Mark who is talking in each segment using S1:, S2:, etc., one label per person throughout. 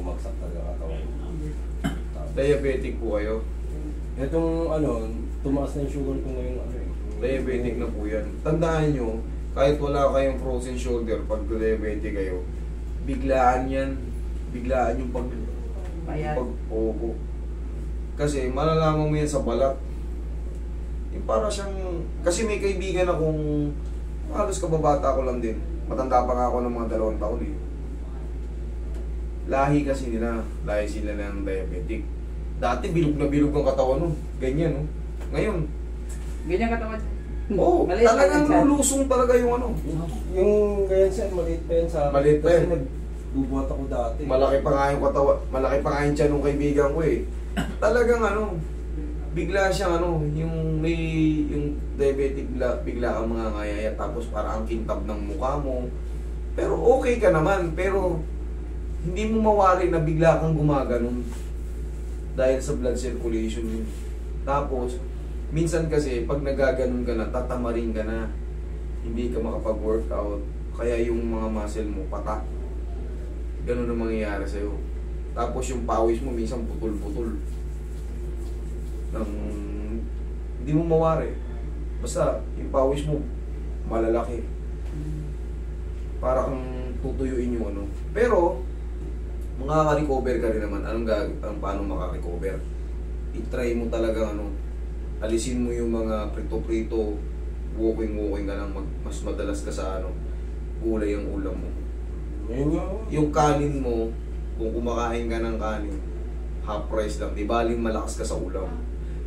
S1: bumagsak talaga katawan.
S2: Diabetic po kayo.
S1: Itong ano, tumaas na yung sugar ko ngayon ano eh.
S2: Diabetic na po yan. Tandaan nyo, kahit wala kayong frozen shoulder, pag diabetic kayo, biglaan yan. Biglaan yung pag-opo. Kasi malalaman mo yan sa balat. Yung para siyang... Kasi may kaibigan akong... Halos kababata ko lang din. Matanda pa nga ako ng mga 2 taon eh. Lahi kasi nila. Lahi sila ng diabetic. Dati bilog na bilog ang katawan nun. Ganyan no. Ngayon.
S3: Ganyan katawan.
S2: Oo. Talagang lulusong talaga yung ano.
S1: Yung ganyan siya, maliit pa yan sa akin.
S2: Maliit pa yan.
S1: Kasi nagbubuhat ako dati.
S2: Malaki pa nga yung katawan. Malaki pa nga yung tiyan ng kaibigan ko eh. Talagang ano. Bigla siyang ano. Yung may... Yung diabetic bigla kang mga ngayaya. Tapos parang ang kintab ng mukha mo. Pero okay ka naman. Pero hindi mo mawari na bigla kang gumaganon. Dahil sa blood circulation yun. Tapos, minsan kasi, pag nagaganon ka na, tatamarin ka na. Hindi ka makapag-workout. Kaya yung mga muscle mo, patak. Ganun ang mangyayari sa'yo. Tapos yung pawis mo, minsan putol-putol. Hindi mo mawari. Basta, yung pawis mo, malalaki. Para kang tutuyuin yung ano. Pero, makaka-recover ka rin naman. Paano makaka-recover? I-try mo talaga ano, alisin mo yung mga prito-prito, walking ka lang, mas madalas ka sa ano, gulay ang ulam mo. Yung kanin mo, kung kumakain ka ng kanin, half price lang, di baling malakas ka sa ulam.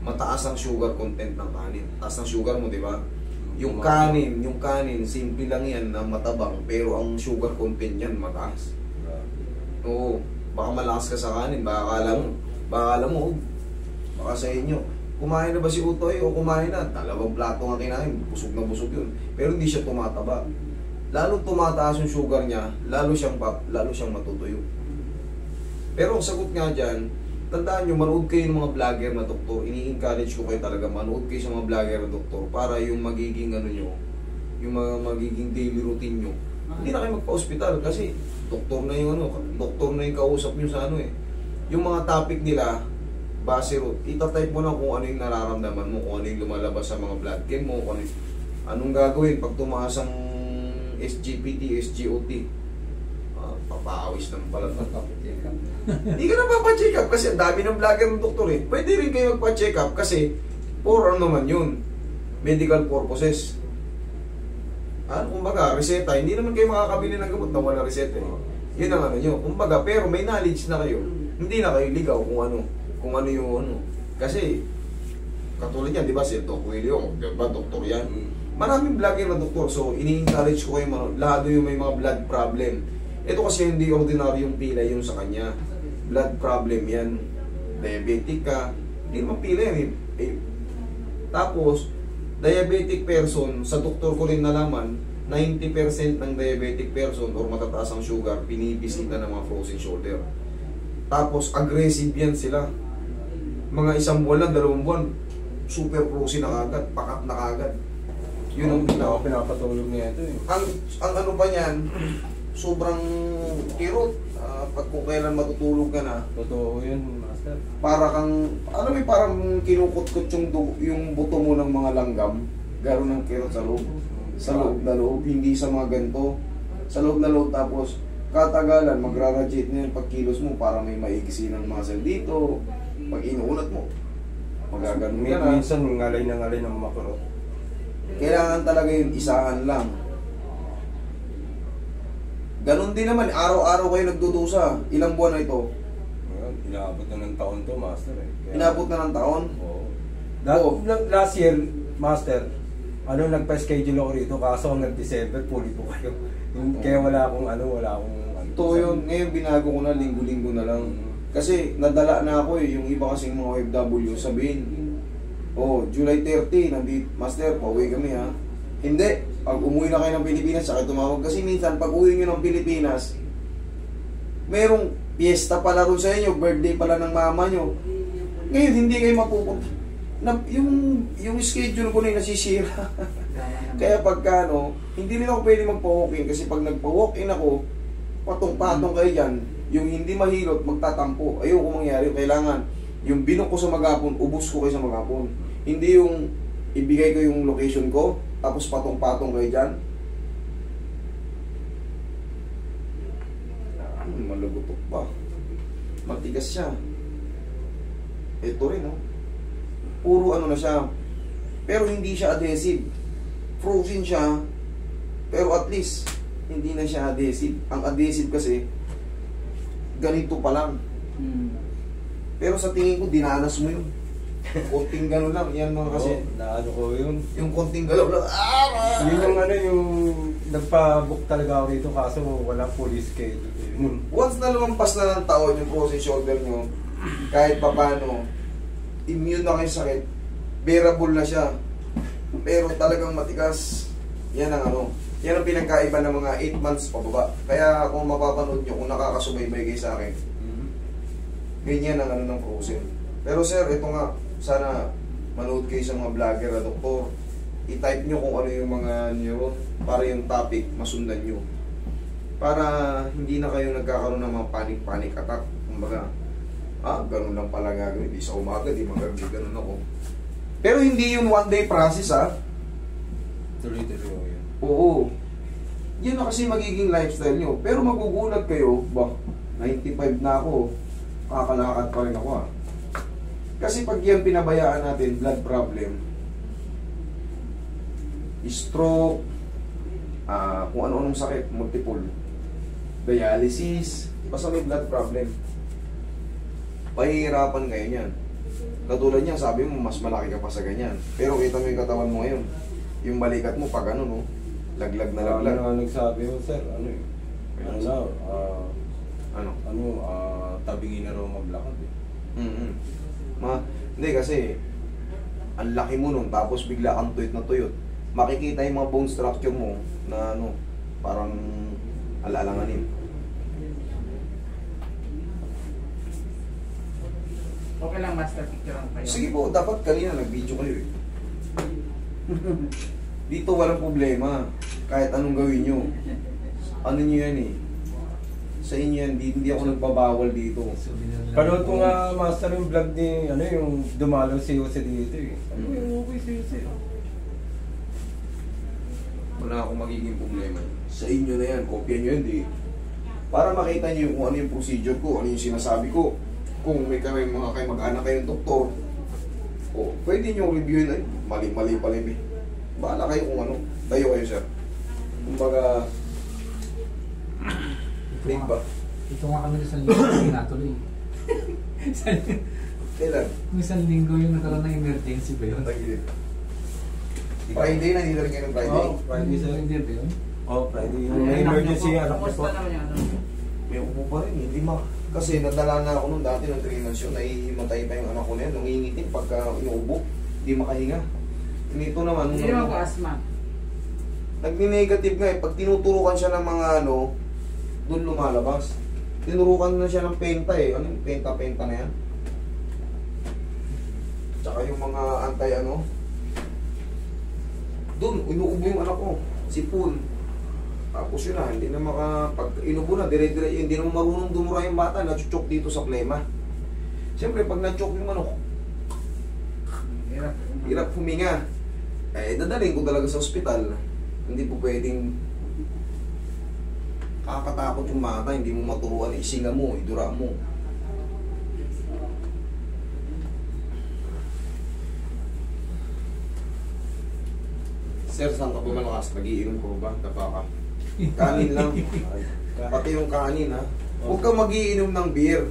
S2: Mataas ang sugar content ng kanin. Taas ng sugar mo, di ba? Yung kanin, simple lang yan na matabang, pero ang sugar content yan mataas. Oo, baka malakas ka sa kanin, baka akala mo, baka sa inyo, kumain na ba si Utoy o kumain na? 2 plato nga kinain, busog na busog yun. Pero hindi siya tumataba. Lalo tumataas yung sugar niya, lalo siyang matutuyo. Pero ang sagot nga dyan, tandaan nyo, manood kayo ng mga vlogger na doktor. Ini-encourage ko kayo talaga, manood kayo sa mga vlogger na doktor para yung magiging ano nyo, yung mga magiging daily routine nyo. Hindi na kayo magpa-hospital kasi doktor na yung kausap nyo sa ano eh. Yung mga topic nila, base root, itatype mo na kung ano yung nararamdaman mo, kung ano yung lumalabas sa mga blood chem mo, kung anong gagawin pag tumaas ang SGPT, SGOT. Papaawis ng balat ng check up. Hindi ka na papacheck up kasi ang dami ng vlogger ng doktor eh. Pwede rin kayo magpa-check up kasi for ano naman yun, medical purposes. Kumbaga, reseta, hindi naman kayo makakabili ng gamot na wala reseta eh. Yun ang ano nyo. Kumbaga, pero may knowledge na kayo. Hindi na kayo ligaw kung ano yung ano. Kasi, katulad yan, di ba, si Doc William, di ba, doktor yan. Maraming vlogger na doktor, so ini-encourage ko kayo, lalo yung may mga blood problem. Ito kasi hindi ordinaryong pilay yung sa kanya. Blood problem yan. Diabetic ka, hindi naman pilay yan eh. Tapos, diabetic person, sa doktor ko rin nalaman, 90% ng diabetic person or matataas ang sugar, pinibisita ng mga frozen shoulder. Tapos, aggressive yan sila. Mga 1 buwan lang, 2 buwan, super frozen na kagad, pakat na kagad. Yun ang
S1: pinapatulog niya ito eh.
S2: Ang ano pa niyan, sobrang kirot. Pag kung kailan matutulog ka na.
S1: Totoo yun, master.
S2: Para kang, alam mo parang kinukot-kot yung buto mo ng mga langgam. Gano'n ng kirot sa loob. Sa loob na loob, hindi sa mga ganito. Sa loob na loob, tapos katagalan, magra-radiate na yung pagkilos mo para may maigisi ng muscle dito. Pag inuunat mo, magaganon ka na.
S1: Minsan ngalay ng makurot.
S2: Kailangan talaga yung isahan lang. Ganon din naman, araw-araw kayo nagdudusa. Ilang buwan na ito?
S1: Inaabot na ng taon to, master eh.
S2: Inabot na ng taon?
S1: Oo. Last year, master, nagpa-schedule ako rito, kaso nag-December, puli po kayo. Kaya wala akong
S2: Ito yun, ngayon binago ko na, linggo-linggo na lang. Kasi nadala na ako eh, yung iba kasing mga OFW sabihin, July 30, nandito, master, pauwi kami ha. Hindi. Pag umuwi na kayo ng Pilipinas, saka tumawag. Kasi minsan, pag uwi nyo ng Pilipinas, merong piyesta pala rin sa inyo, birthday pala ng mama nyo. Ngayon, hindi kayo mapupunta. Yung schedule ko na yung nasisira. Kaya pagka, hindi rin ako pwede magpa-walk-in. Kasi pag nagpa-walk-in ako, patong-patong kayo dyan, Yung hindi mahilot, magtatampo. Ayoko mangyari. Kailangan, yung binok ko sa maghapon, ubos ko kayo sa maghapon. Hindi yung ibigay ko yung location ko, tapos patong-patong kayo dyan. Malagutok pa. Matigas siya. Ito rin, no? Puro ano na siya. Pero hindi siya adhesive. Frozen siya, pero at least, hindi na siya adhesive. Ang adhesive kasi, ganito pa lang. Pero sa tingin ko, dinanas mo yun. Konting gano'n lang. Yan mga kasi.
S1: Naano ko yun.
S2: Yung konting galaw lang.
S1: Yun yung ano, yung nagpa-book talaga ako dito kaso wala police schedule.
S2: Once na lumampas na ng taon yung frozen shoulder nyo, kahit papano, immune na kayo sa sakit, bearable na siya. Pero talagang matigas. Yan ang ano. Yan ang pinagkaiba ng mga 8 months pababa. Kaya kung mapapanood nyo, kung nakakasubaybay kayo sa akin, ganyan ang ano ng frozen. Pero sir, ito nga, sana manood kayo sa mga vlogger na doktor. I-type nyo kung ano yung mga nyo para yung topic masundan nyo. Para hindi na kayo nagkakaroon ng mga panic attack. Kumbaga, ganun lang pala gagawin. Di sa umaga, di magagawin, ganun ako. Pero hindi yun one day process, ha?
S1: Tuloy-tuloy yun.
S2: Oo. Yan na kasi magiging lifestyle nyo. Pero magugulat kayo, 95 na ako, kakalakad pa rin ako, ha? Kasi pag yan pinabayaan natin, blood problem, stroke, kung ano-anong sakit, multiple, dialysis, basta may blood problem, pahihirapan kayo niyan. Katulad niya, sabi mo, mas malaki ka pa sa ganyan. Pero kita mo yung katawan mo ngayon, yung balikat mo, pag ano, no, laglag na laglag.
S1: Ano nagsabi mo, sir, ano eh, tabingin na raw maglakad eh.
S2: Hindi kasi ang laki mo nun tapos bigla kang tuyot na tuyot, makikita yung mga bone structure mo na ano, parang alalanganin.
S3: Okay lang, master, picture lang kayo.
S2: Sige po, dapat kanina nag-video kayo eh. Dito walang problema kahit anong gawin nyo. Ano nyo yan eh, sa inyo yan, hindi ako nagbabawal dito.
S1: Panood ko nga, master, yung vlog ni, ano, yung dumalaw si Jose dito eh. Ano yung okay si Jose?
S2: Wala akong magiging problema. Sa inyo na yan, kopya nyo yan, di. Para makita nyo kung ano yung procedure ko, ano yung sinasabi ko. Kung may mga kayo mag-anak kayong doktor, pwede nyo reviewin, ay, mali-mali pala eh. Bahala kayo kung ano. Tayo kayo, sir. Kumbaga, big ba?
S4: Ito nga kami isang linggo hindi natuloy.
S2: Kailan?
S4: Isang linggo yung nagkaroon ng emergency ba yun?
S2: Friday na, hindi na rin kayo ng Friday.
S1: Oh, Friday, sir.
S4: Hindi ba yun?
S1: Oh, Friday. May emergency, anak ko po.
S3: Kamusta naman yan?
S2: May upo pa rin, hindi kasi nadala na ako nung dati ng 3 months yun, naihimatay pa yung anak ko na yun, nangingitim pagka inuubo, hindi makahinga. Nito naman,
S3: Hindi naman ko asthma.
S2: nagni-negative nga eh, pag tinuturukan siya ng mga ano, doon lumalabas. Tinurukan na siya ng penta eh, ano yung penta na yan? Tsaka yung mga anti-ano, doon, inuubo yung anak ko, sipon. Tapos yun na, hindi na pag inubo na, dire-dire, hindi na marunong dumura yung bata, na-choke dito sa plema. Siyempre, pag na-choke yung ano, hirap huminga. Dadalhin ko talaga sa ospital. Hindi po pwedeng kakatakot yung mata, hindi mo maturuan, isinga mo, idura mo. Sir, saan ka ba malakas? Nagiinom ko ba? Tapa ka? Kanin lang. Pati yung kanin, ha? Huwag kang magiinom ng beer.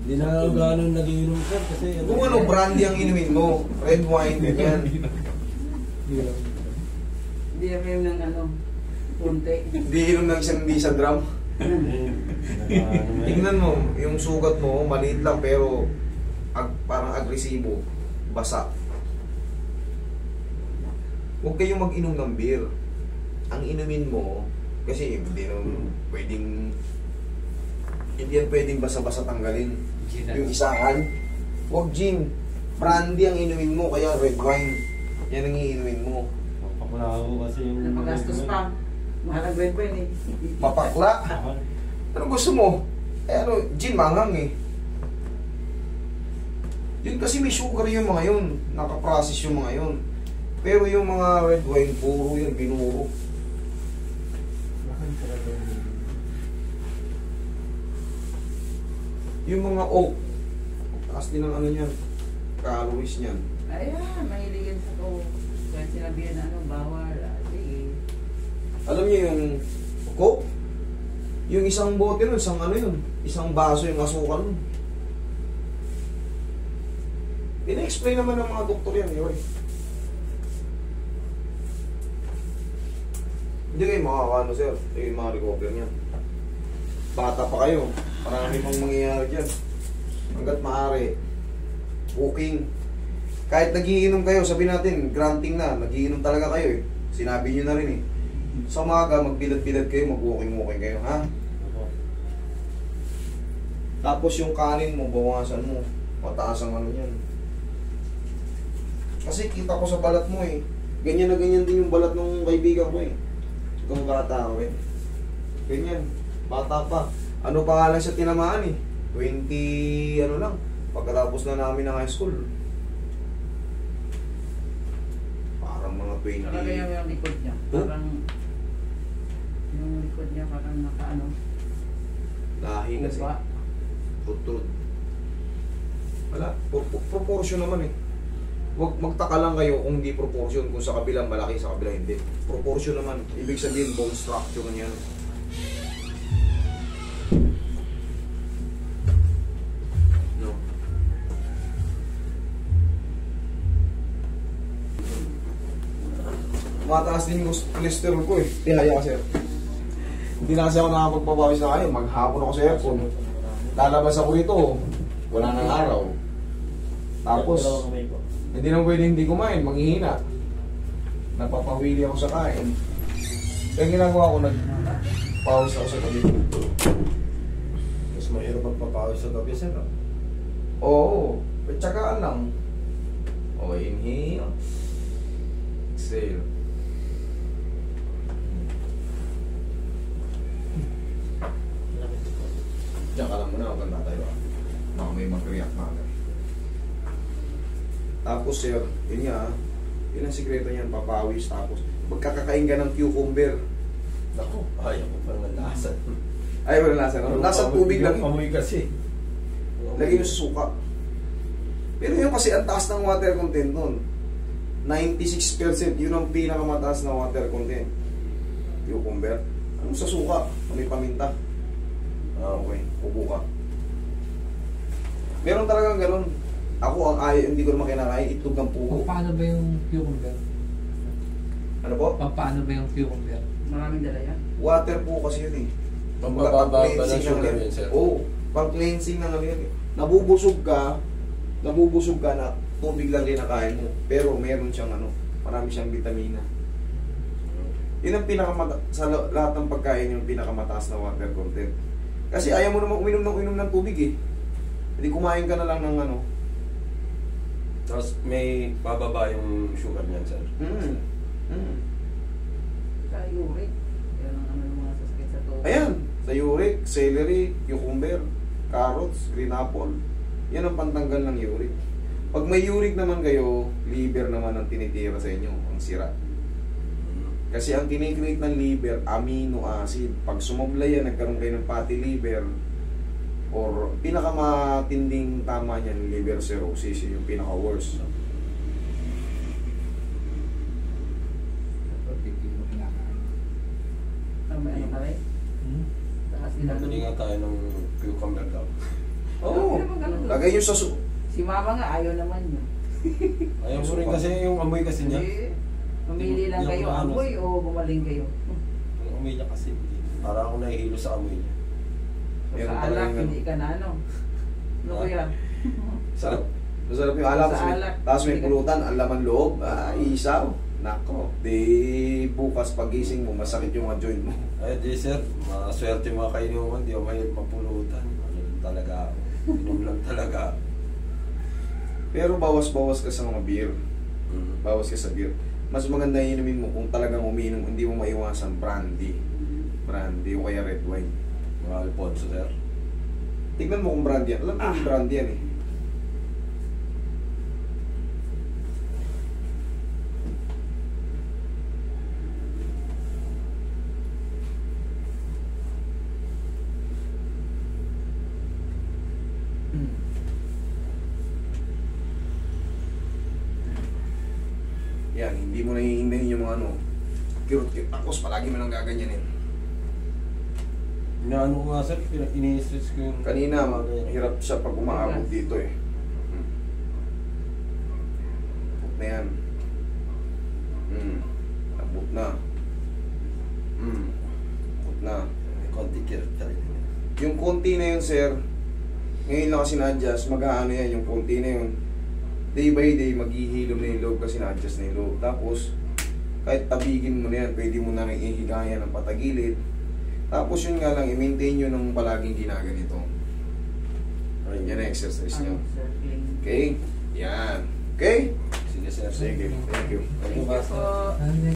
S1: Hindi na gano'n nag-iinom, sir, kasi...
S2: Kung ano brandy ang inumin mo, red wine, ganyan.
S3: Hindi naman ng ano, punti.
S2: Hindi inom ng isang bisa drum. Tingnan mo, yung sugat mo, maliit lang pero parang agresibo, basa. Huwag kayong mag-inom ng beer. Ang inumin mo, kasi hindi yan pwedeng basa-basa tanggalin. Yung isahan, huwag gin. Brandy ang inumin mo, kaya red wine. Yan ang iinumin mo.
S1: Pakulao kasi yung...
S3: Napagastos pa. Mahal ang bread eh.
S2: Papakla. Ano gusto mo? ano, gin manghang eh. Yun kasi may sugar yung mga yun. Nakaprocess yung mga yun. Pero yung mga red wine, puro yun, binuro. Yung mga oak, taas din ang ano niyan, calories niyan.
S3: Ayan, mahilig yan sa ko. Kaya sinabihan na ano, bawal. Sige.
S2: Alam niyo yung coke? Yung isang bote nun, isang ano yun, isang baso yung asukal nun. Pina-explain naman ng mga doktor yan, yun. Hindi kayo makakano, sir. Hindi kayo makarecover niyan. Bata pa kayo. Marami pang mangyayari dyan. Hanggat maaari. Walking. Kahit nagiinom kayo, sabi natin, granting na, nagiinom talaga kayo eh. Sinabi nyo na rin eh. Sa umaga, magbilad-bilad kayo, mag-walking-walking kayo, ha? Tapos yung kanin mo, bawasan mo. Mataas ang ano yan. Kasi kita ko sa balat mo eh. Ganyan na ganyan din yung balat ng kaibigan ko eh. Kung bata ako eh. Ganyan. Bata pa. Ano pa nga lang siya tinamaan eh. 20 ano lang. Pagkatapos na namin ng high school. Parang mga 20.
S3: Talaga yung likod niya. Parang, yung likod niya parang nakaano.
S2: Lahi kasi.
S3: Upa.
S2: Trud-trud. Wala. Proportion naman eh. Wag magtaka lang kayo kung di proportion, kung sa kabilang malaki, sa kabilang hindi. Proportion naman. Ibig sabihin, bone structure niyan. No. Mataas din yung cholesterol ko eh. Tihaya ka, sir. Hindi na kasi ako nakapagpapawis na kayo. Maghapon ako sa aircon. Lalabas ako rito. Wala nang araw. Tapos, hindi naman pwede hindi kumain, manghihina. Napapawili ako sa kain. Kaya ginagawa ko, nagpawis ako sa gabi.
S1: Mas mahirap magpapawis sa gabi, sir.
S2: Oo, tsagaan lang. Okay, inhale. Exhale. Diyan ka lang muna, huwag kang tatayo. Baka may mag-react na agad. Tapos sir, yun nga, yun ang sikreto niyan, papawis. Tapos, magkakakain ka ng cucumber.
S1: Ako, ayaw ko parang nalasan.
S2: Ay, wala lasa. Nasa tubig lang.
S1: Yung amoy kasi.
S2: Lagay mo sa suka. Pero yun kasi ang taas ng water content nun. 96% yun ang pinakamataas na water content. Cucumber. Ano sa suka? May paminta. Okay, upo ka. Meron talagang ganun. Ako ang ayaw, hindi ko naman kinakain, itlog ng pugo.
S4: Paano ba yung cucumber?
S2: Ano po?
S4: Paano ba yung cucumber?
S3: Maraming dala yan.
S2: Water po kasi yun eh.
S1: Pambababa ng
S2: Pang-cleansing
S1: sugar
S2: ng-
S1: yun, sir.
S2: Oo, pang-cleansing ng ano yun eh. Nabubusog ka na tubig lang din nakain mo. Pero meron siyang ano, marami siyang vitamina. Yun ang sa lahat ng pagkain yung pinakamataas na water content. Kasi ayaw mo naman uminom ng tubig eh. Hindi kumain ka na lang ng ano.
S1: Tapos may bababa yung sugar niyan, sir.
S3: Sa uric. Yan ang ano ng mga sasakit sa tuhod.
S2: Ayan, sa uric, celery, cucumber, carrots, green apple. Yan ang pantanggal ng uric. Pag may uric naman kayo, liver naman ang tinitira sa inyo, ang sira. Kasi ang kinikreate ng liver, amino acid. Pag sumobla yan, nagkaroon kayo ng fatty liver, or pinakamatinding tama niyan, liver cirrhosis, yung pinaka-worst.
S3: May ano ka rin? Taas nila.
S1: Pili nga tayo ng cucumber daw.
S2: Oo, lagay nyo sa
S3: Si mama nga, ayaw naman yun.
S1: Ayaw ko rin kasi yung amoy kasi niya.
S3: Hindi. Mamili lang
S1: Hindi ako
S3: kayo,
S1: maano.
S3: amoy o gumaling kayo.
S1: Yung amoy niya kasi. Para ako nahihilo sa amoy niya.
S2: Meron
S3: Sa
S2: talagang
S3: alak,
S2: ganun.
S3: hindi ka na ano. Ano kaya?
S2: Sarap. Masarap yung alak.
S3: Sa alak.
S2: Tapos may pulutan, ang laman loob. Ay, isaw. Nako. Di bukas pagising mo, masakit yung mga joint mo.
S1: Ay, di sir, maswerte mga kainuman, di ako mahilig mapulutan. Ano lang talaga ako. Inom lang talaga ako.
S2: Pero bawas-bawas ka sa mga beer.
S1: Mm.
S2: Bawas ka sa beer. Mas maganda inumin mo kung talagang uminom, hindi mo maiwasan brandy. Brandy o kaya red wine.
S1: Mga Alfonso, sir.
S2: Tignan mo kung brand yan. Alam ko yung brand yan eh. Yan, hindi mo naiindahin yung mga ano, kirot-kirot. Tapos palagi mo lang gaganyanin.
S1: Inaano ko nga sir, ini-stress ko yung...
S2: Kanina, hirap siya pag umaabot dito eh. Abot na yan. Abot na. Abot na.
S1: May konti kirot talaga.
S2: Yung konti na yun, sir, ngayon lang kasi na-adjust, mag-aano yan, yung konti na yun. Day by day, maghihilom na yung loob kasi na-adjust na yung loob. Tapos, kahit tabigin mo na yan, pwede mo na rin ihigayan ng patagilid. Tapos yun nga lang, i-maintain nyo ng palaging ginaganito. Yan ang exercise nyo.
S3: Circling.
S2: Okay? Yan. Okay?
S1: Sige sir.
S2: Sige. Thank you.
S1: Thank you master.
S3: Po.